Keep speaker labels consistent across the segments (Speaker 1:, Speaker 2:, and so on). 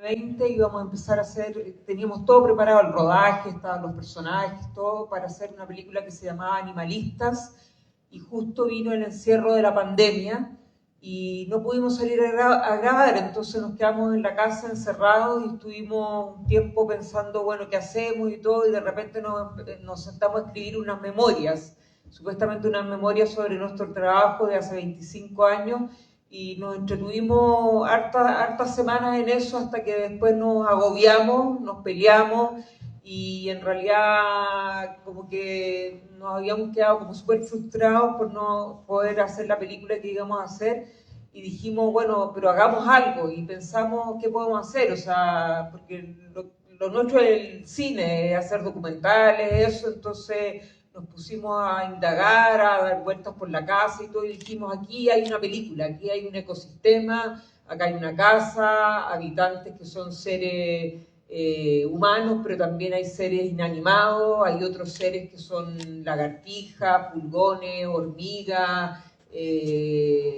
Speaker 1: 2020 íbamos a empezar a hacer, teníamos todo preparado, el rodaje, estaban los personajes, todo para hacer una película que se llamaba Animalistas, y justo vino el encierro de la pandemia y no pudimos salir a grabar, entonces nos quedamos en la casa encerrados y estuvimos un tiempo pensando, bueno, ¿qué hacemos y todo? Y de repente nos sentamos a escribir unas memorias, supuestamente unas memorias sobre nuestro trabajo de hace 25 años, y nos entretuvimos hartas semanas en eso hasta que después nos agobiamos, nos peleamos y en realidad como que nos habíamos quedado como súper frustrados por no poder hacer la película que íbamos a hacer y dijimos, bueno, pero hagamos algo y pensamos qué podemos hacer, o sea, porque lo nuestro es el cine, hacer documentales, eso, entonces nos pusimos a indagar, a dar vueltas por la casa y todo, y dijimos, aquí hay una película, aquí hay un ecosistema, acá hay una casa, habitantes que son seres humanos, pero también hay seres inanimados, hay otros seres que son lagartijas, pulgones, hormigas,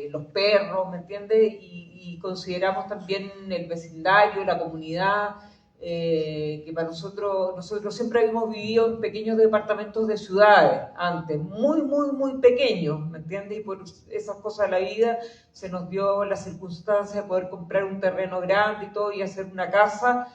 Speaker 1: los perros, ¿me entiendes? Y consideramos también el vecindario, la comunidad, que para nosotros siempre hemos vivido en pequeños departamentos de ciudades antes, muy pequeños, ¿me entiendes? Y por esas cosas de la vida se nos dio la circunstancia de poder comprar un terreno grande y todo y hacer una casa.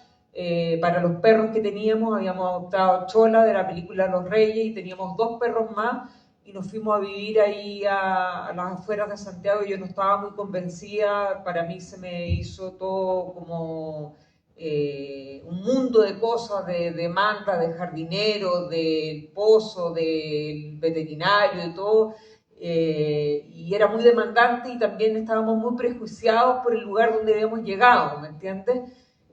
Speaker 1: Para los perros que teníamos, habíamos adoptado Chola de la película Los Reyes y teníamos 2 perros más y nos fuimos a vivir ahí a las afueras de Santiago. Yo no estaba muy convencida, para mí se me hizo todo como un mundo de cosas, de demanda, de jardinero, del pozo, del veterinario, de todo, y era muy demandante y también estábamos muy prejuiciados por el lugar donde habíamos llegado, ¿me entiendes?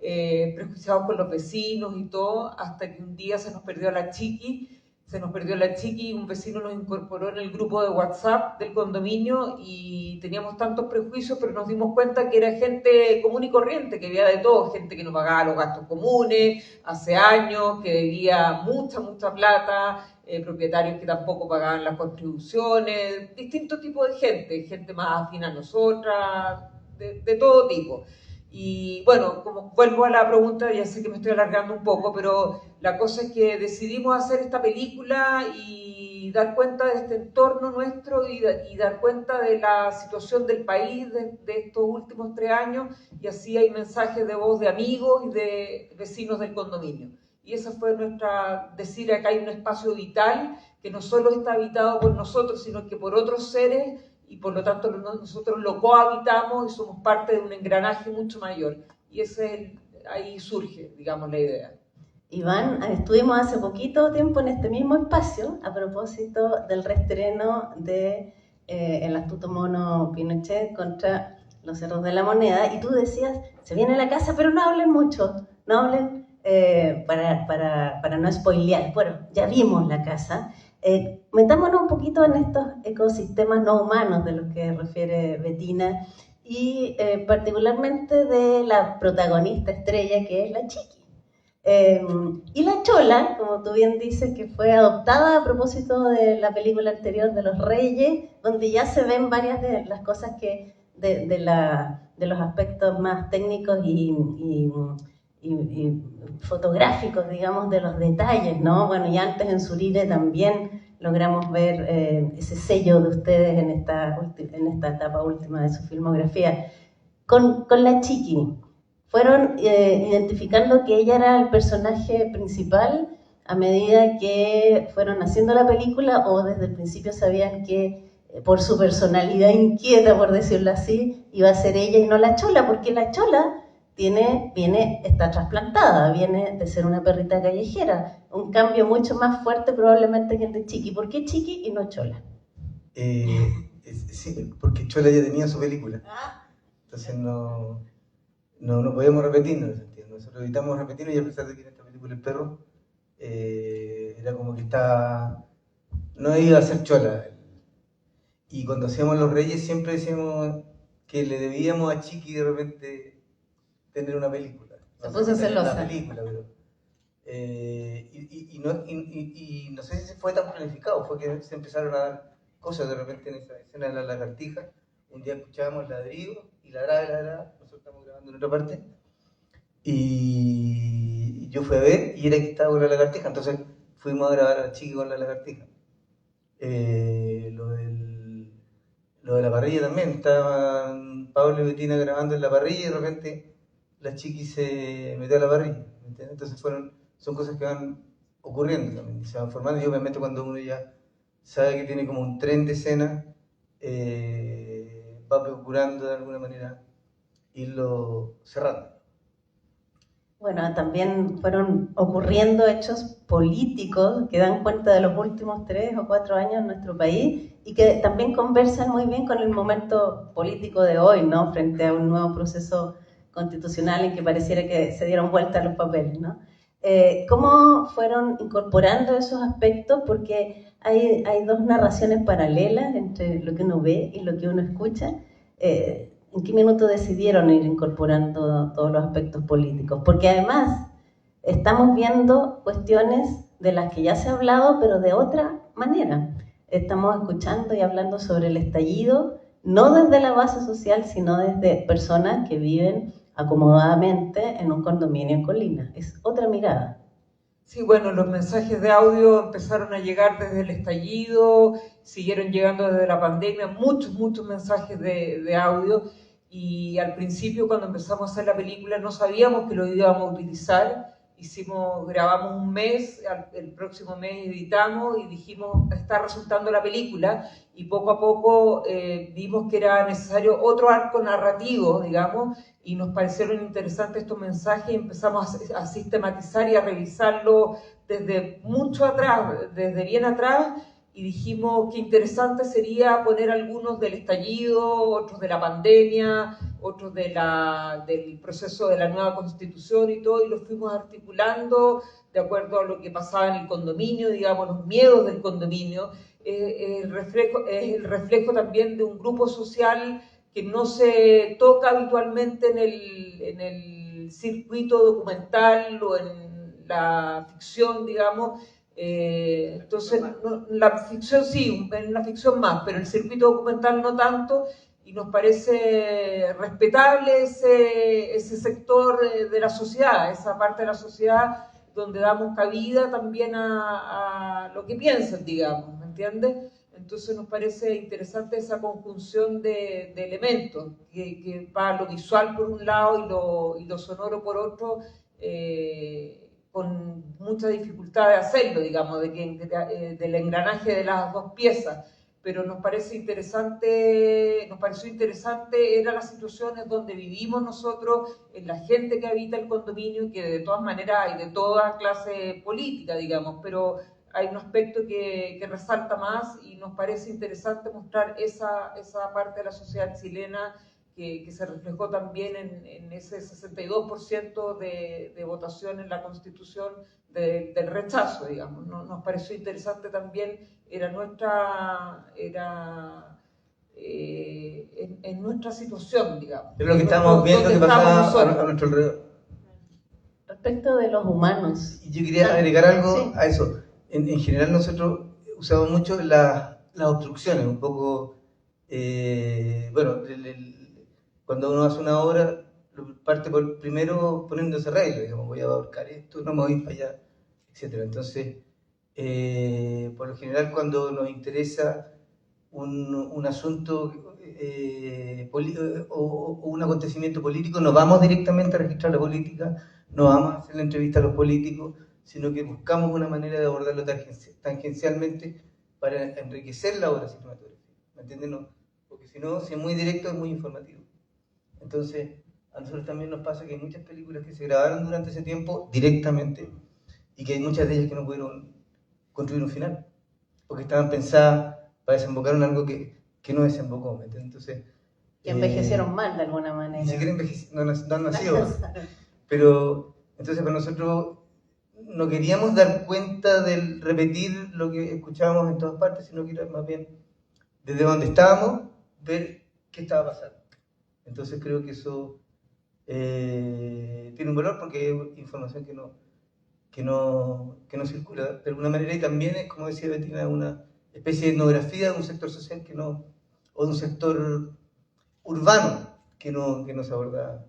Speaker 1: Prejuiciados por los vecinos y todo, hasta que un día se nos perdió la chiqui y un vecino nos incorporó en el grupo de WhatsApp del condominio y teníamos tantos prejuicios, pero nos dimos cuenta que era gente común y corriente, que había de todo, gente que no pagaba los gastos comunes hace años, que debía mucha plata, propietarios que tampoco pagaban las contribuciones, distintos tipos de gente más afín a nosotras, de todo tipo. Y bueno, como vuelvo a la pregunta, ya sé que me estoy alargando un poco, pero la cosa es que decidimos hacer esta película y dar cuenta de este entorno nuestro y dar cuenta de la situación del país de estos últimos 3 años, y así hay mensajes de voz de amigos y de vecinos del condominio. Y esa fue nuestra, decir acá hay un espacio vital que no solo está habitado por nosotros, sino que por otros seres, y por lo tanto nosotros lo cohabitamos y somos parte de un engranaje mucho mayor. Y ahí surge, digamos, la idea.
Speaker 2: Iván, estuvimos hace poquito tiempo en este mismo espacio a propósito del reestreno de El astuto mono Pinochet contra los Cerros de la Moneda, y tú decías, se viene a la casa, pero no hablen mucho, no hablen para no spoilear. Bueno, ya vimos la casa. Metámonos un poquito en estos ecosistemas no humanos de los que refiere Bettina, y particularmente de la protagonista estrella, que es la Chiqui. Y la Chola, como tú bien dices, que fue adoptada a propósito de la película anterior de Los Reyes, donde ya se ven varias de las cosas que de los aspectos más técnicos y fotográficos, digamos, de los detalles, ¿no? Bueno, y antes en Surire también logramos ver ese sello de ustedes en esta etapa última de su filmografía. Con la Chiqui, fueron identificando que ella era el personaje principal a medida que fueron haciendo la película, o desde el principio sabían que por su personalidad inquieta, por decirlo así, iba a ser ella y no la Chola, porque la Chola está trasplantada, viene de ser una perrita callejera, un cambio mucho más fuerte probablemente que el de Chiqui. ¿Por qué Chiqui y no Chola?
Speaker 3: Sí, porque Chola ya tenía su película, entonces no podíamos repetirnos, ¿entiendes? Nosotros evitamos repetirnos, y a pesar de que en esta película el perro era como que no iba a ser Chola. Y cuando hacíamos Los Reyes siempre decíamos que le debíamos a Chiqui de repente tener una película.
Speaker 2: Se puso celosa.
Speaker 3: Una película, pero no sé si fue tan planificado, fue que se empezaron a dar cosas de repente en esa escena de la lagartija. Un día escuchábamos ladrido y ladraba, nosotros estamos grabando en otra parte, y yo fui a ver y era que estaba con la lagartija, entonces fuimos a grabar a la chica con la lagartija. Lo de la parrilla también, estaban Pablo y Betina grabando en la parrilla y de repente la chiqui se metió a la parrilla, ¿me entiendes? Entonces son cosas que van ocurriendo también, se van formando y obviamente cuando uno ya sabe que tiene como un tren de escena, va procurando de alguna manera irlo cerrando.
Speaker 2: Bueno, también fueron ocurriendo hechos políticos que dan cuenta de los últimos 3 o 4 años en nuestro país y que también conversan muy bien con el momento político de hoy, ¿no? Frente a un nuevo proceso constitucional en que pareciera que se dieron vuelta los papeles, ¿no? ¿Cómo fueron incorporando esos aspectos? Porque hay dos narraciones paralelas entre lo que uno ve y lo que uno escucha. ¿En qué minuto decidieron ir incorporando todos los aspectos políticos? Porque además estamos viendo cuestiones de las que ya se ha hablado, pero de otra manera. Estamos escuchando y hablando sobre el estallido, no desde la base social, sino desde personas que viven acomodadamente en un condominio en Colina. Es otra mirada.
Speaker 1: Sí, bueno, los mensajes de audio empezaron a llegar desde el estallido, siguieron llegando desde la pandemia, muchos mensajes de audio, y al principio cuando empezamos a hacer la película no sabíamos que lo íbamos a utilizar, grabamos un mes, el próximo mes editamos y dijimos, está resultando la película, y poco a poco vimos que era necesario otro arco narrativo, digamos, y nos parecieron interesantes estos mensajes y empezamos a sistematizar y a revisarlo desde mucho atrás, desde bien atrás, y dijimos que interesante sería poner algunos del estallido, otros de la pandemia, otros del proceso de la nueva constitución y todo, y los fuimos articulando de acuerdo a lo que pasaba en el condominio, digamos, los miedos del condominio. Es el reflejo también de un grupo social que no se toca habitualmente en el circuito documental o en la ficción, digamos. Entonces, la ficción sí, en la ficción más, pero el circuito documental no tanto, y nos parece respetable ese sector de la sociedad, esa parte de la sociedad donde damos cabida también a lo que piensan, digamos, ¿me entiendes? Entonces nos parece interesante esa conjunción de elementos, que va lo visual por un lado y lo sonoro por otro, con mucha dificultad de hacerlo, digamos, del engranaje de las dos piezas. Pero nos pareció interesante, eran las situaciones donde vivimos nosotros, en la gente que habita el condominio, que de todas maneras hay de toda clase política, digamos, pero hay un aspecto que resalta más y nos parece interesante mostrar esa parte de la sociedad chilena que se reflejó también en ese 62% de votación en la Constitución del rechazo, digamos. Nos pareció interesante también, en nuestra situación, digamos.
Speaker 3: Es lo que estamos viendo que pasaba a nuestro alrededor.
Speaker 2: Respecto de los humanos.
Speaker 3: Y yo quería agregar algo
Speaker 2: sí.
Speaker 3: a eso. En general nosotros usamos mucho las obstrucciones, un poco, bueno, cuando uno hace una obra, parte primero poniéndose reglas, digamos, voy a abarcar esto, no me voy para allá, etc. Entonces, por lo general cuando nos interesa un asunto o un acontecimiento político, no vamos directamente a registrar la política, no vamos a hacer la entrevista a los políticos, sino que buscamos una manera de abordarlo tangencialmente para enriquecer la obra cinematográfica, ¿me entienden? No, porque si no, si es muy directo, es muy informativo. Entonces, a nosotros también nos pasa que hay muchas películas que se grabaron durante ese tiempo directamente y que hay muchas de ellas que no pudieron construir un final, porque estaban pensadas para desembocar en algo que no desembocó, ¿me entiendes? Entonces,
Speaker 2: que envejecieron mal de alguna manera.
Speaker 3: Ni siquiera no han nacido. Pero, entonces para nosotros no queríamos dar cuenta del repetir lo que escuchábamos en todas partes, sino que era más bien desde donde estábamos, ver qué estaba pasando. Entonces creo que eso tiene un valor porque es información que no circula de alguna manera, y también es, como decía Betina, una especie de etnografía de un sector social o de un sector urbano que no se aborda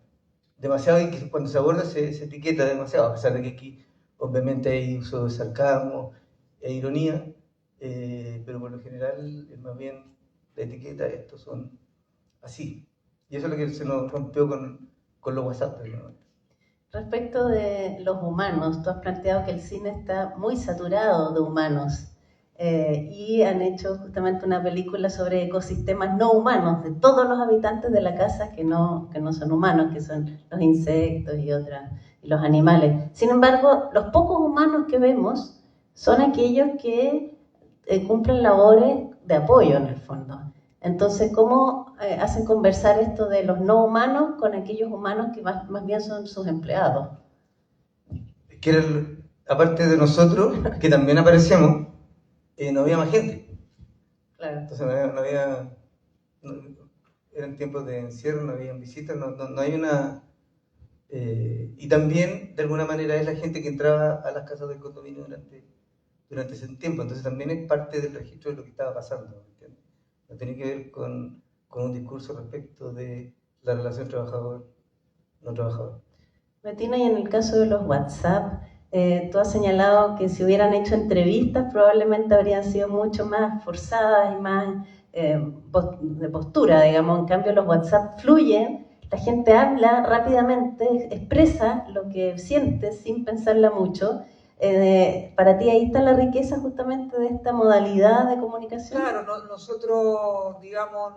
Speaker 3: demasiado, y que cuando se aborda se etiqueta demasiado, a pesar de que aquí obviamente hay uso de sarcasmo e ironía, pero por lo general es más bien la etiqueta, estos son así. Y eso es lo que se nos rompió con los WhatsApp. ¿No?
Speaker 2: Respecto de los humanos, tú has planteado que el cine está muy saturado de humanos y han hecho justamente una película sobre ecosistemas no humanos, de todos los habitantes de la casa que no son humanos, que son los insectos y los animales. Sin embargo, los pocos humanos que vemos son aquellos que cumplen labores de apoyo en el fondo. Entonces, ¿cómo hacen conversar esto de los no humanos con aquellos humanos que más bien son sus empleados?
Speaker 3: Que era, aparte de nosotros, que también aparecíamos, no había más gente.
Speaker 2: Claro.
Speaker 3: Entonces no había eran tiempos de encierro, no había visitas, no hay una... y también, de alguna manera, es la gente que entraba a las casas del condominio durante ese tiempo. Entonces también es parte del registro de lo que estaba pasando. ¿Entiendes? No tiene que ver con un discurso respecto de la relación trabajador-no trabajador.
Speaker 2: Bettina, y en el caso de los WhatsApp, tú has señalado que si hubieran hecho entrevistas probablemente habrían sido mucho más forzadas y más de postura, digamos. En cambio, los WhatsApp fluyen, la gente habla rápidamente, expresa lo que siente sin pensarla mucho. Para ti ahí está la riqueza justamente de esta modalidad de comunicación.
Speaker 1: Claro, nosotros, digamos,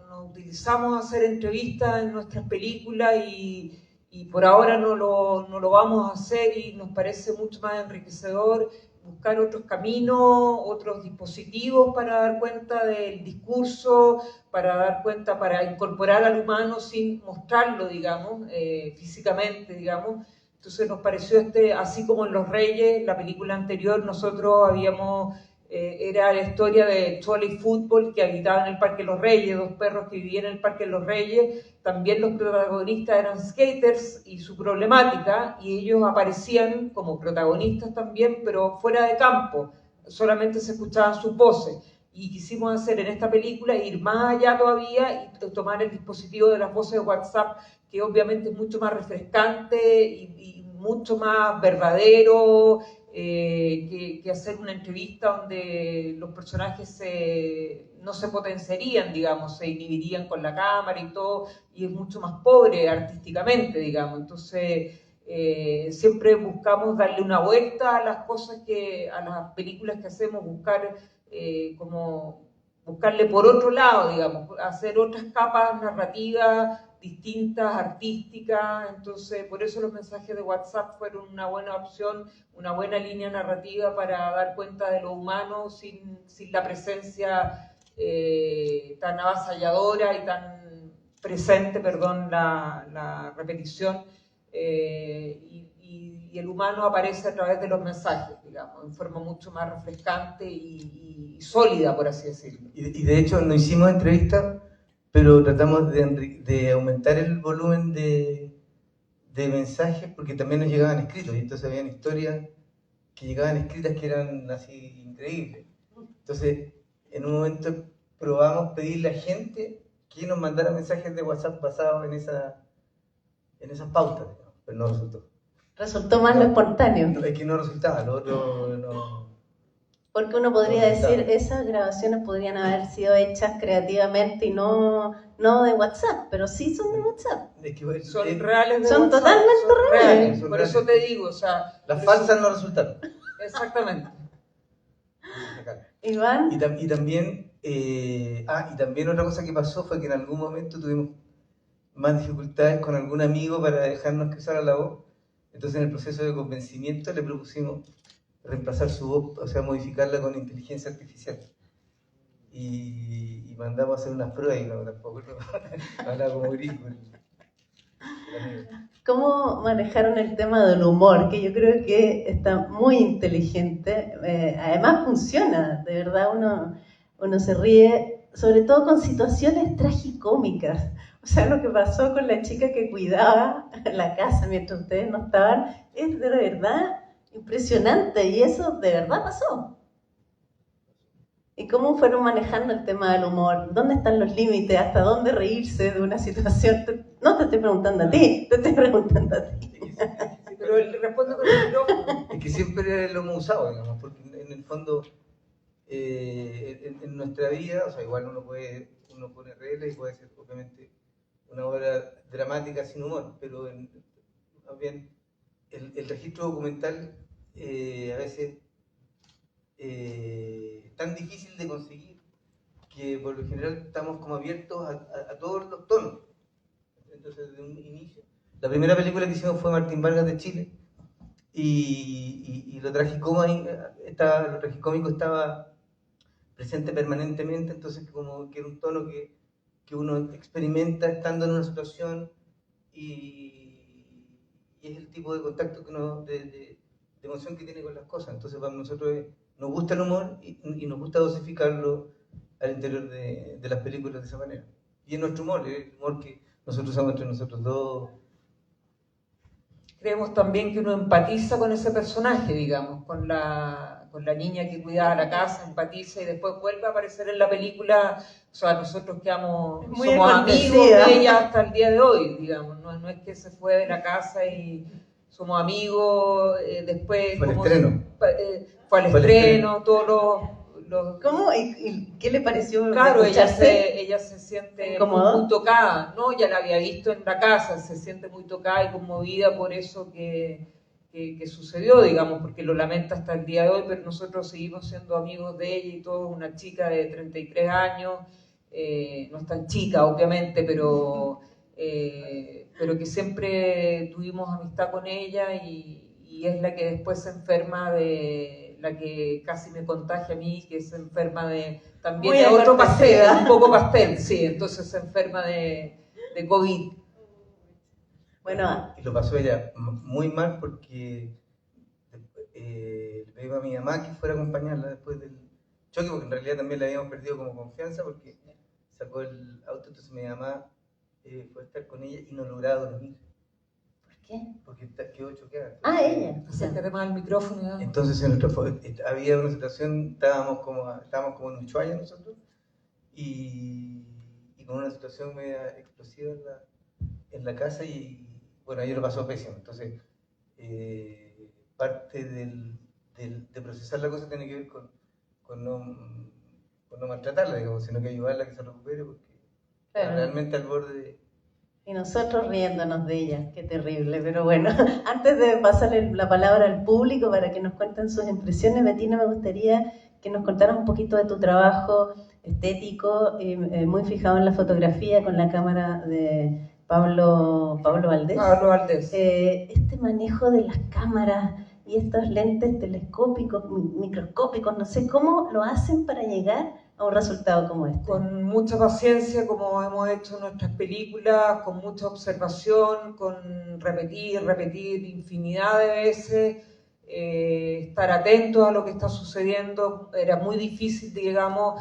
Speaker 1: no utilizamos hacer entrevistas en nuestras películas y por ahora no lo vamos a hacer, y nos parece mucho más enriquecedor buscar otros caminos, otros dispositivos para dar cuenta del discurso, para incorporar al humano sin mostrarlo, digamos, físicamente, digamos. Entonces nos pareció así como en Los Reyes, la película anterior, nosotros era la historia de Trolley Fútbol, que habitaba en el Parque Los Reyes, dos perros que vivían en el Parque Los Reyes. También los protagonistas eran skaters y su problemática, y ellos aparecían como protagonistas también, pero fuera de campo, solamente se escuchaban sus voces. Y quisimos hacer en esta película ir más allá todavía y tomar el dispositivo de las voces de WhatsApp, que obviamente es mucho más refrescante y mucho más verdadero, que hacer una entrevista donde los personajes no se potenciarían, digamos, se inhibirían con la cámara y todo, y es mucho más pobre artísticamente, digamos. Entonces, siempre buscamos darle una vuelta a las cosas a las películas que hacemos, buscarle por otro lado, digamos, hacer otras capas narrativas distintas, artísticas. Entonces por eso los mensajes de WhatsApp fueron una buena opción, una buena línea narrativa para dar cuenta de lo humano sin la presencia tan avasalladora y tan presente, perdón, la repetición, y el humano aparece a través de los mensajes, digamos, en forma mucho más refrescante y sólida, por así decirlo.
Speaker 3: Y de hecho no hicimos entrevistas, pero tratamos de aumentar el volumen de mensajes, porque también nos llegaban escritos, y entonces habían historias que llegaban escritas que eran así increíbles. Entonces, en un momento probamos pedirle a gente que nos mandara mensajes de WhatsApp basados en esas pautas, pero no resultó.
Speaker 2: Resultó más lo espontáneo.
Speaker 3: No, es que no resultaba, lo otro no.
Speaker 2: Porque uno podría decir, esas grabaciones podrían haber sido hechas creativamente y no de WhatsApp, pero sí son de WhatsApp.
Speaker 3: Es que,
Speaker 1: son reales de
Speaker 2: son
Speaker 1: WhatsApp,
Speaker 2: totalmente
Speaker 1: son
Speaker 2: reales.
Speaker 1: Por eso te digo, o sea...
Speaker 3: Las falsas no resultaron.
Speaker 1: Exactamente.
Speaker 2: Iván.
Speaker 3: Y también otra cosa que pasó fue que en algún momento tuvimos más dificultades con algún amigo para dejarnos que usara la voz. Entonces, en el proceso de convencimiento le propusimos reemplazar su voz, o sea, modificarla con inteligencia artificial. Y mandamos a hacer unas pruebas y tampoco hablaba como gringo.
Speaker 2: ¿Cómo manejaron el tema del humor? Que yo creo que está muy inteligente. Además funciona, de verdad uno se ríe, sobre todo con situaciones tragicómicas. O sea, lo que pasó con la chica que cuidaba la casa mientras ustedes no estaban, es de verdad impresionante, y eso de verdad pasó. ¿Y cómo fueron manejando el tema del humor? ¿Dónde están los límites? ¿Hasta dónde reírse de una situación? No te estoy preguntando a ti, te estoy preguntando a ti.
Speaker 1: Sí, pero él responde con el micrófono.
Speaker 3: Es que siempre lo hemos usado, digamos, porque en el fondo, en nuestra vida, o sea, igual uno pone reglas y puede ser obviamente una obra dramática sin humor, pero más bien el registro documental a veces tan difícil de conseguir que por lo general estamos como abiertos a todos los tonos. Entonces, desde un inicio, la primera película que hicimos fue Martín Vargas de Chile y lo tragicómico estaba presente permanentemente, entonces como que era un tono que uno experimenta estando en una situación y es el tipo de contacto que de emoción que tiene con las cosas. Entonces para nosotros nos gusta el humor y nos gusta dosificarlo al interior de las películas de esa manera. Y es nuestro humor, es el humor que nosotros usamos entre nosotros dos.
Speaker 1: Creemos también que uno empatiza con ese personaje, digamos, con la niña que cuidaba la casa, empatiza y después vuelve a aparecer en la película. O sea, nosotros somos amigos de ella hasta el día de hoy, digamos, no es que se fue de la casa y somos amigos, después
Speaker 3: fue al
Speaker 1: estreno, todos los...
Speaker 2: ¿Cómo? ¿Y qué le pareció?
Speaker 1: Claro, ella se siente
Speaker 2: muy
Speaker 1: tocada, ¿no? Ya la había visto en la casa, se siente muy tocada y conmovida por eso que sucedió, digamos, porque lo lamenta hasta el día de hoy, pero nosotros seguimos siendo amigos de ella y todo, una chica de 33 años, no es tan chica, obviamente, pero que siempre tuvimos amistad con ella y es la que después se enferma la que casi me contagia a mí, que se enferma también de otro pastel, un poco pastel, sí, entonces se enferma de COVID.
Speaker 2: Bueno,
Speaker 3: y lo pasó ella muy mal porque le pedimos a mi mamá que fuera a acompañarla después del choque, porque en realidad también le habíamos perdido como confianza porque sacó el auto, entonces mi mamá fue a estar con ella y no lograba dormir.
Speaker 2: ¿Qué?
Speaker 3: Porque quedó choqueada.
Speaker 2: Ella.
Speaker 1: Acércate más al micrófono. ¿No?
Speaker 3: Entonces había una situación, estábamos como en Ushuaia nosotros y con una situación media explosiva en la casa y bueno, ahí lo pasó pésimo. Entonces, parte de procesar la cosa tiene que ver con no maltratarla, digamos, sino que ayudarla a que se recupere porque está realmente al borde de...
Speaker 2: Y nosotros riéndonos de ella, qué terrible. Pero bueno, antes de pasarle la palabra al público para que nos cuenten sus impresiones, Bettina, me gustaría que nos contaras un poquito de tu trabajo estético, muy fijado en la fotografía con la cámara de Pablo Valdés.
Speaker 1: Pablo Valdés.
Speaker 2: Este manejo de las cámaras y estos lentes telescópicos, microscópicos, no sé cómo lo hacen para llegar a un resultado como este.
Speaker 1: Con mucha paciencia, como hemos hecho en nuestras películas, con mucha observación, con repetir infinidad de veces, estar atentos a lo que está sucediendo. Era muy difícil, digamos,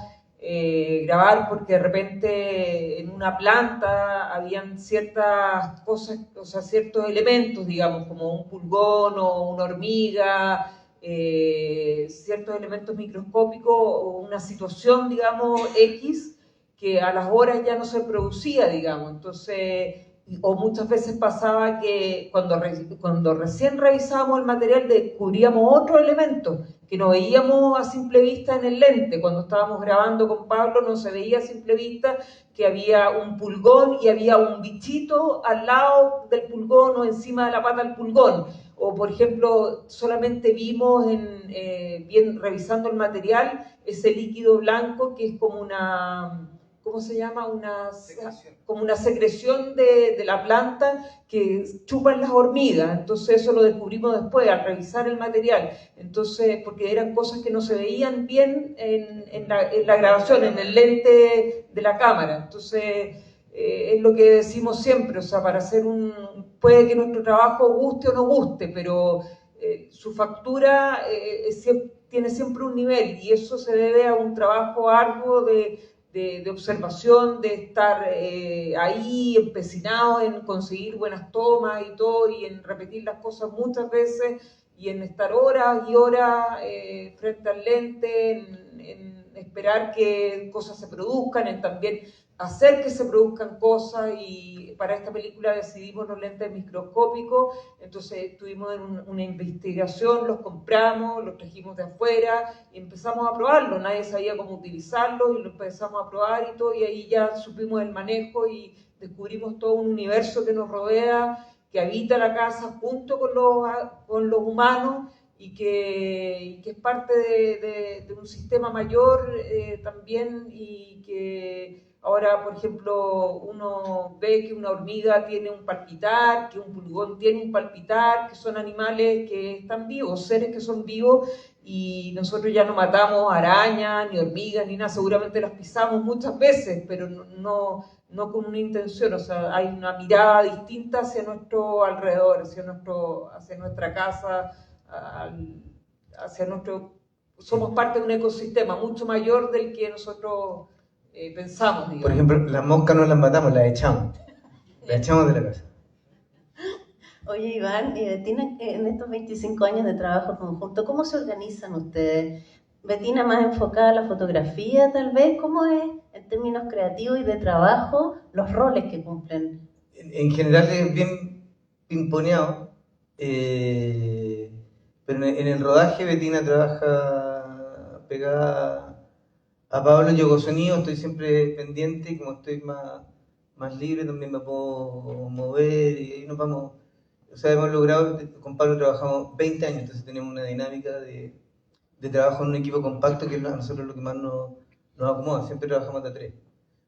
Speaker 1: grabar porque de repente en una planta habían ciertas cosas, o sea, ciertos elementos, digamos, como un pulgón o una hormiga, ciertos elementos microscópicos o una situación, digamos, X, que a las horas ya no se producía, digamos. Entonces, o muchas veces pasaba que cuando recién revisábamos el material descubríamos otro elemento que no veíamos a simple vista en el lente. Cuando estábamos grabando con Pablo no se veía a simple vista que había un pulgón y había un bichito al lado del pulgón o encima de la pata del pulgón. O, por ejemplo, solamente vimos revisando el material ese líquido blanco que es como una... ¿Cómo se llama? Como una secreción de la planta que chupan las hormigas. Entonces eso lo descubrimos después al revisar el material. Entonces, porque eran cosas que no se veían bien en la grabación, en el lente de la cámara. Entonces, es lo que decimos siempre, o sea, para hacer puede que nuestro trabajo guste o no guste, pero su factura tiene siempre un nivel y eso se debe a un trabajo arduo de observación, de estar ahí empecinado en conseguir buenas tomas y todo, y en repetir las cosas muchas veces, y en estar horas y horas frente al lente, esperar que cosas se produzcan, en también hacer que se produzcan cosas, y para esta película decidimos los lentes microscópicos, entonces tuvimos una investigación, los compramos, los trajimos de afuera y empezamos a probarlos, nadie sabía cómo utilizarlos y los empezamos a probar y todo, y ahí ya supimos el manejo y descubrimos todo un universo que nos rodea, que habita la casa junto con los humanos, y que es parte de un sistema mayor también, y que ahora, por ejemplo, uno ve que una hormiga tiene un palpitar, que un pulgón tiene un palpitar, que son animales que están vivos, seres que son vivos, y nosotros ya no matamos arañas, ni hormigas, ni nada, seguramente las pisamos muchas veces, pero no con una intención, o sea, hay una mirada distinta hacia nuestro alrededor, hacia nuestra casa, hacia somos parte de un ecosistema mucho mayor del que nosotros pensamos, digamos.
Speaker 3: Por ejemplo, las moscas no las matamos, las echamos de la casa.
Speaker 2: Oye, Iván y Bettina, en estos 25 años de trabajo conjunto, ¿cómo se organizan ustedes? Bettina más enfocada a la fotografía, tal vez. ¿Cómo es, en términos creativos y de trabajo, los roles que cumplen?
Speaker 3: En general es bien pimponeado, pero en el rodaje Bettina trabaja pegada a Pablo. Yo con sonido estoy siempre pendiente, y como estoy más libre también me puedo mover, y ahí nos vamos. O sea, hemos logrado, con Pablo trabajamos 20 años, entonces tenemos una dinámica de trabajo en un equipo compacto, que es a nosotros lo que más nos acomoda, siempre trabajamos de a tres.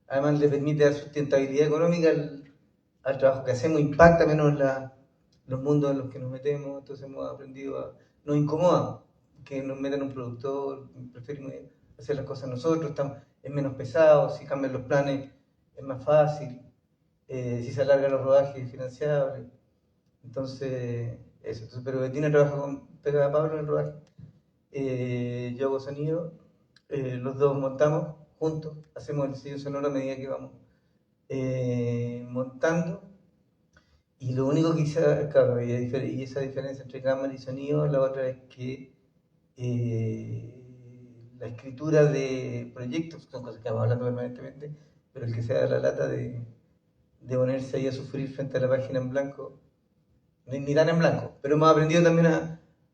Speaker 3: Además le permite dar sustentabilidad económica al trabajo que hacemos, impacta menos los mundos en los que nos metemos, entonces hemos aprendido nos incomoda que nos metan un productor, preferimos hacer las cosas nosotros, es menos pesado, si cambian los planes es más fácil, si se alargan los rodajes es financiable. Entonces, eso. Pero Bettina trabaja pegada a Pablo en el rodaje. Yo hago sonido, los dos montamos juntos, hacemos el diseño sonoro a medida que vamos montando. Y lo único que hice, claro, y esa diferencia entre cámara y sonido, la otra es que la escritura de proyectos, son cosas que vamos hablando permanentemente, pero el que se da la lata de ponerse ahí a sufrir frente a la página en blanco, ni tan en blanco, pero hemos aprendido también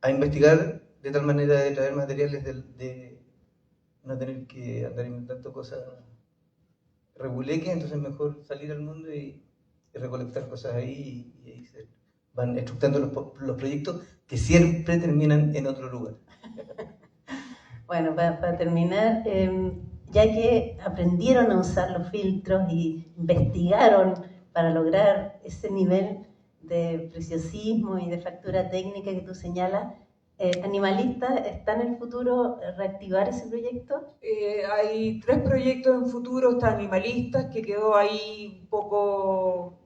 Speaker 3: a investigar de tal manera de traer materiales, de no tener que andar inventando cosas reguleques, entonces es mejor salir al mundo y recolectar cosas ahí, y ahí se van estructurando los proyectos que siempre terminan en otro lugar.
Speaker 2: Bueno, para terminar, ya que aprendieron a usar los filtros y investigaron para lograr ese nivel de preciosismo y de factura técnica que tú señalas, ¿Animalista está en el futuro reactivar ese proyecto?
Speaker 1: Hay 3 proyectos en futuro. Está Animalistas, que quedó ahí un poco,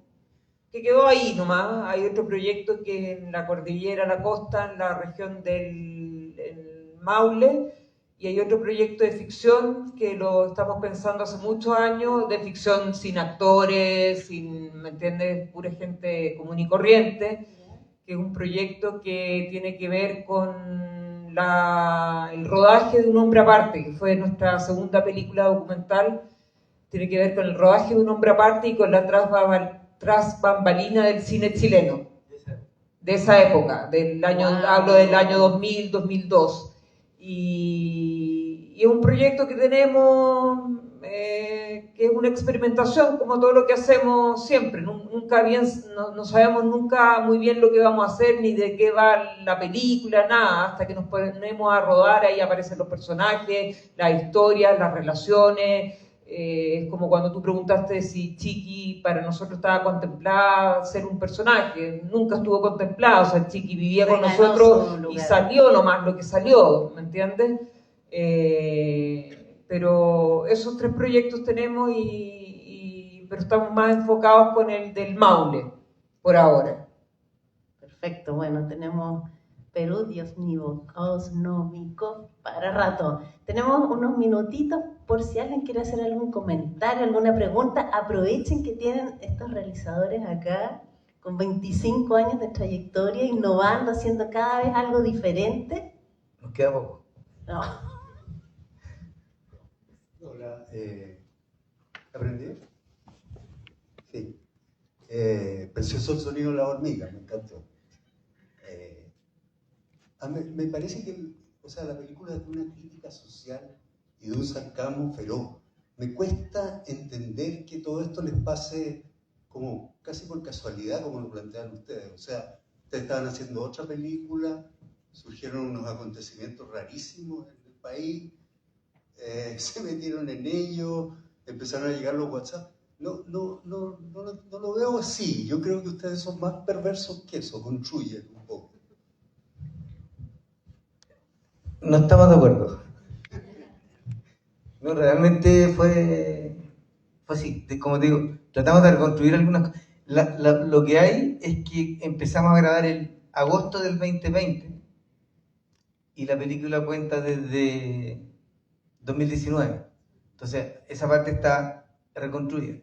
Speaker 1: que quedó ahí nomás. Hay otro proyecto que en la cordillera, la costa, en la región del Maule, y hay otro proyecto de ficción que lo estamos pensando hace muchos años, de ficción sin actores, sin, ¿me entiendes?, pura gente común y corriente, que es un proyecto que tiene que ver con el rodaje de Un hombre aparte, que fue nuestra segunda película documental. Tiene que ver con el rodaje de Un hombre aparte y con la tras bambalina del cine chileno, de esa época, hablo del año 2000, 2002. Y es un proyecto que tenemos, que es una experimentación, como todo lo que hacemos siempre. No sabemos nunca muy bien lo que vamos a hacer, ni de qué va la película, nada, hasta que nos ponemos a rodar. Ahí aparecen los personajes, las historias, las relaciones. Es como cuando tú preguntaste si Chiqui para nosotros estaba contemplada ser un personaje. Nunca estuvo contemplada, o sea, Chiqui vivía con nosotros y salió nomás lo que salió, ¿me entiendes? Pero esos 3 proyectos tenemos, pero estamos más enfocados con el del Maule, por ahora.
Speaker 2: Perfecto, bueno, tenemos Perú, Dios mío, cosnómico, para rato. Tenemos unos minutitos por si alguien quiere hacer algún comentario, alguna pregunta. Aprovechen que tienen estos realizadores acá con 25 años de trayectoria, innovando, haciendo cada vez algo diferente.
Speaker 3: Nos queda poco.
Speaker 2: No.
Speaker 4: Hola, ¿aprendí? Sí. Precioso el sonido de la hormiga, me encantó. Me parece que o sea, la película es una crítica social y de un sarcasmo feroz. Me cuesta entender que todo esto les pase como casi por casualidad, como lo plantean ustedes. O sea, ustedes estaban haciendo otra película, surgieron unos acontecimientos rarísimos en el país, se metieron en ello, empezaron a llegar los WhatsApp. No lo veo así. Yo creo que ustedes son más perversos que eso, construyen un poco.
Speaker 3: No estamos de acuerdo. No, realmente fue así. Como te digo, tratamos de reconstruir algunas cosas. Lo que hay es que empezamos a grabar en agosto del 2020 y la película cuenta desde 2019. Entonces, esa parte está reconstruida.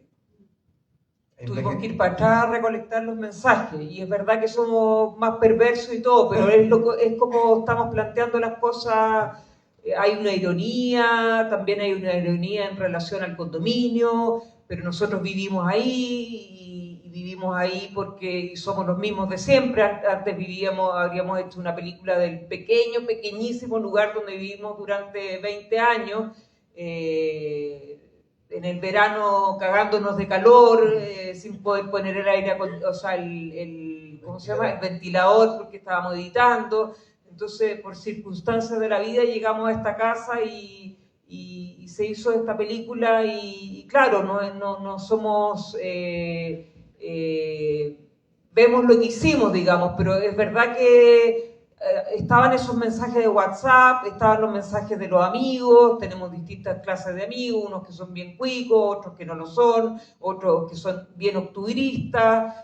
Speaker 1: Tuvimos que ir para atrás a recolectar los mensajes y es verdad que somos más perversos y todo, pero es como estamos planteando las cosas. Hay una ironía, también hay una ironía en relación al condominio, pero nosotros vivimos ahí y vivimos ahí porque somos los mismos de siempre. Antes habríamos hecho una película del pequeñísimo lugar donde vivimos durante 20 años. En el verano cagándonos de calor, sin poder poner el aire, o sea, ¿cómo se llama? El ventilador porque estábamos editando. Entonces, por circunstancias de la vida, llegamos a esta casa y se hizo esta película y claro, no somos... vemos lo que hicimos, digamos, pero es verdad que estaban esos mensajes de WhatsApp, estaban los mensajes de los amigos, tenemos distintas clases de amigos, unos que son bien cuicos, otros que no lo son, otros que son bien octubristas,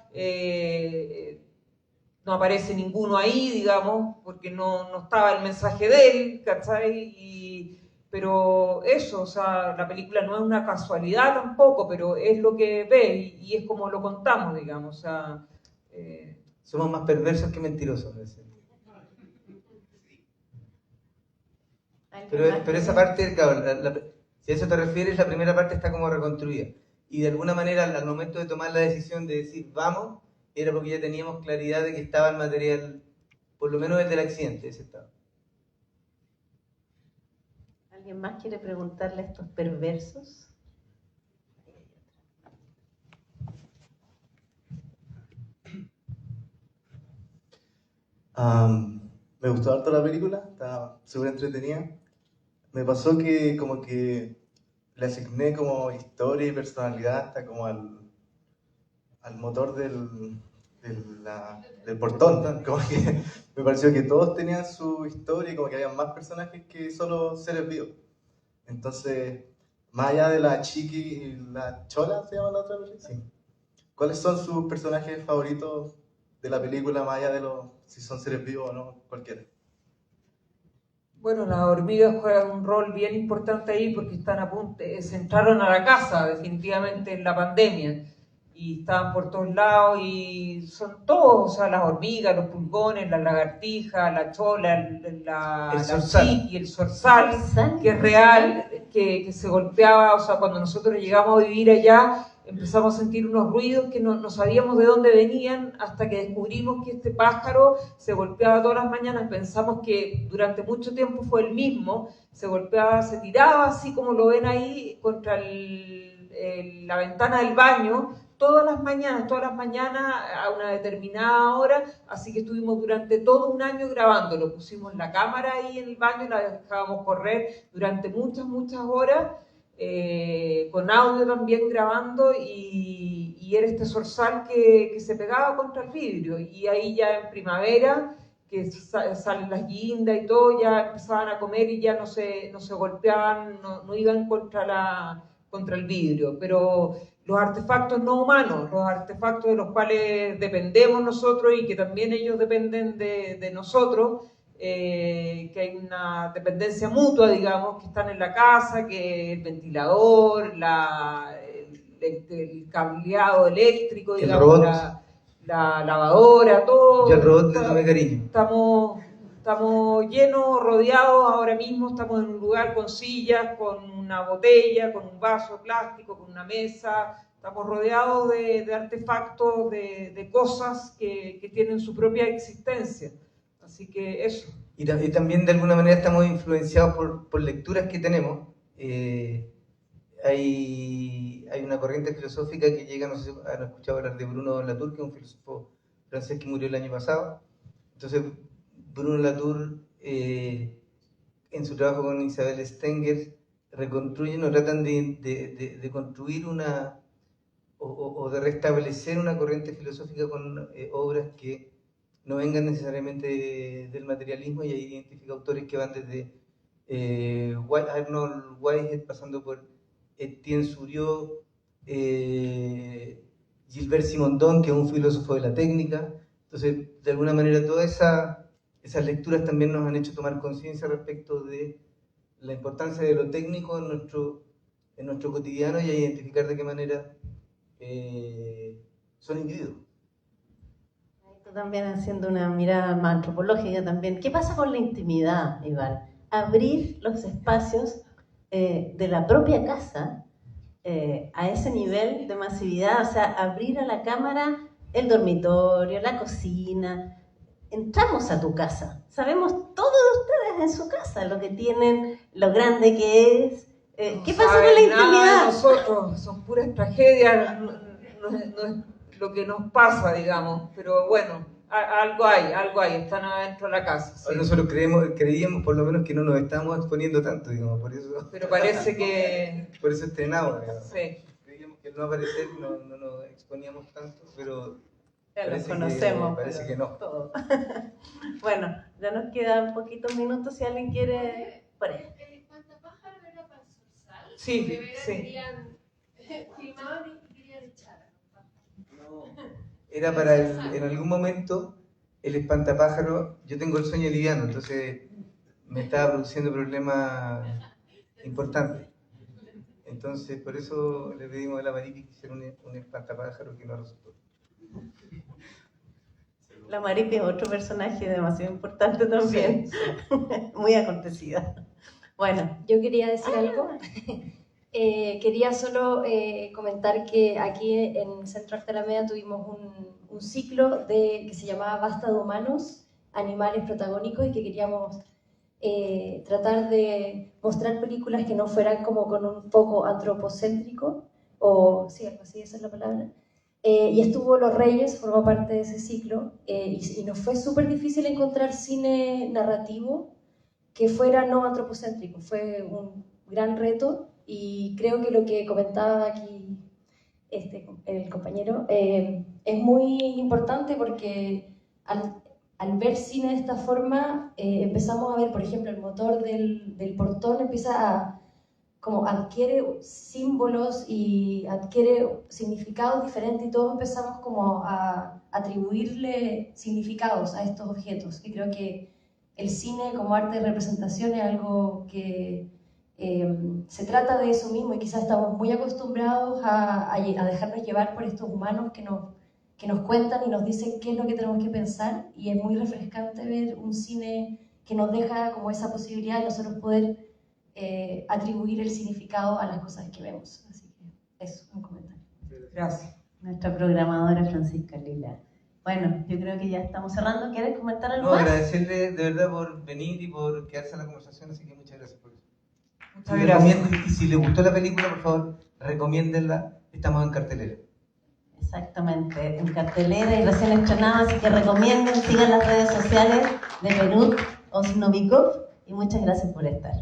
Speaker 1: no aparece ninguno ahí, digamos, porque no estaba el mensaje de él, ¿cachai? Pero eso, o sea, la película no es una casualidad tampoco, pero es lo que ve y es como lo contamos, digamos, o sea...
Speaker 3: Somos más perversos que mentirosos. Pero esa parte, claro, si a eso te refieres, la primera parte está como reconstruida. Y de alguna manera, al momento de tomar la decisión de decir vamos, era porque ya teníamos claridad de que estaba el material, por lo menos el del accidente, ese estaba.
Speaker 2: ¿Alguien más quiere preguntarle a estos perversos?
Speaker 5: Me gustó harto la película, estaba súper entretenida. Me pasó que como que le asigné como historia y personalidad hasta como al motor del portón. Como que me pareció que todos tenían su historia y como que había más personajes que solo seres vivos. Entonces, más allá de la Chiqui y la Chola, ¿se llama la otra película? Sí. ¿Cuáles son sus personajes favoritos de la película, más allá de si son seres vivos o no, cualquiera?
Speaker 1: Bueno, las hormigas juegan un rol bien importante ahí porque están a punto, se entraron a la casa definitivamente en la pandemia y estaban por todos lados y son todos, o sea, las hormigas, los pulgones, las lagartijas, la chola, la chiqui, el zorzal, que es real, que se golpeaba, o sea, cuando nosotros llegamos a vivir allá empezamos a sentir unos ruidos que no sabíamos de dónde venían hasta que descubrimos que este pájaro se golpeaba todas las mañanas. Pensamos que durante mucho tiempo fue el mismo, se golpeaba, se tiraba así como lo ven ahí contra la ventana del baño todas las mañanas a una determinada hora, así que estuvimos durante todo un año grabándolo. Pusimos la cámara ahí en el baño, la dejábamos correr durante muchas horas, con audio también grabando y era este zorzal que se pegaba contra el vidrio y ahí ya en primavera que salen las guindas y todo, ya empezaban a comer y ya no se golpeaban, no iban contra el vidrio, pero los artefactos no humanos, los artefactos de los cuales dependemos nosotros y que también ellos dependen de nosotros, que hay una dependencia mutua, digamos, que están en la casa, que el ventilador, el cableado eléctrico, digamos, la lavadora, todo.
Speaker 3: Yo al robot le tomé cariño.
Speaker 1: Estamos Estamos llenos, rodeados ahora mismo, estamos en un lugar con sillas, con una botella, con un vaso de plástico, con una mesa, estamos rodeados de artefactos, de cosas que tienen su propia existencia. Así que eso.
Speaker 3: Y también de alguna manera estamos influenciados por lecturas que tenemos. Hay una corriente filosófica que llega, no sé si han escuchado hablar de Bruno Latour, que es un filósofo francés que murió el año pasado. Entonces, Bruno Latour, en su trabajo con Isabel Stenger, reconstruyen o tratan de construir o de restablecer una corriente filosófica con obras que no vengan necesariamente del materialismo, y ahí identifica autores que van desde Arnold Whitehead, pasando por Etienne Souriau, Gilbert Simondon, que es un filósofo de la técnica. Entonces, de alguna manera, todas esas lecturas también nos han hecho tomar conciencia respecto de la importancia de lo técnico en nuestro cotidiano, y a identificar de qué manera son individuos.
Speaker 2: Esto también haciendo una mirada más antropológica también. ¿Qué pasa con la intimidad, Iván? Abrir los espacios de la propia casa a ese nivel de masividad, o sea, abrir a la cámara el dormitorio, la cocina. Entramos a tu casa, sabemos todo de ustedes en su casa, lo que tienen, lo grande que es. ¿Qué pasa con la intimidad?
Speaker 1: Nosotros, son puras tragedias, no es lo que nos pasa, digamos, pero bueno, algo hay, están adentro de la casa. Sí.
Speaker 3: Nosotros creíamos por lo menos que no nos estábamos exponiendo tanto, digamos, por eso.
Speaker 1: Pero parece que...
Speaker 3: Por eso estrenamos, digamos.
Speaker 1: Sí.
Speaker 3: Creíamos que al no aparecer no nos exponíamos tanto, pero...
Speaker 2: Ya los conocemos.
Speaker 3: Parece que no.
Speaker 2: Todo. Bueno, ya nos quedan poquitos minutos si alguien quiere... Por ahí.
Speaker 6: ¿El espantapájaro era para el Sorsal?
Speaker 1: Sí,
Speaker 6: De veras
Speaker 1: sí.
Speaker 6: querían, filmaban y querían echar.
Speaker 3: No, era para en algún momento el espantapájaro. Yo tengo el sueño liviano, entonces me estaba produciendo problemas importantes. Entonces, por eso le pedimos a la Maripi que hiciera un espantapájaro, que no resultó.
Speaker 2: La Maripi es otro personaje demasiado importante también,
Speaker 1: Sí, sí.
Speaker 2: muy acontecida. Bueno,
Speaker 7: Yo quería decir algo. Quería solo comentar que aquí en Centro Arte Alameda tuvimos un ciclo que se llamaba Basta de Humanos, Animales Protagónicos, y que queríamos tratar de mostrar películas que no fueran como con un foco antropocéntrico, o sí, algo así, esa es la palabra. Y estuvo Los Reyes, formó parte de ese ciclo, y nos fue súper difícil encontrar cine narrativo que fuera no antropocéntrico. Fue un gran reto, y creo que lo que comentaba aquí el compañero es muy importante, porque al ver cine de esta forma empezamos a ver, por ejemplo, el motor del portón empieza como adquiere símbolos y adquiere significados diferentes, y todos empezamos como a atribuirle significados a estos objetos. Y creo que el cine como arte de representación es algo que se trata de eso mismo, y quizás estamos muy acostumbrados a dejarnos llevar por estos humanos que nos cuentan y nos dicen qué es lo que tenemos que pensar, y es muy refrescante ver un cine que nos deja como esa posibilidad de nosotros poder atribuir el significado a las cosas que vemos. Así que eso, un comentario.
Speaker 1: Gracias.
Speaker 2: nuestra programadora Francisca Lila. Bueno, yo creo que ya estamos cerrando. ¿Quieres comentar algo
Speaker 3: No,
Speaker 2: más?
Speaker 3: agradecerle de verdad por venir y por quedarse en la conversación, así que muchas gracias por eso.
Speaker 1: Muchas gracias.
Speaker 3: Y si les gustó la película, por favor, recomiéndenla. Estamos en cartelera.
Speaker 2: Exactamente, en cartelera y recién estrenada, así que recomienden, sigan las redes sociales de Perú Osnovikov, y muchas gracias por estar.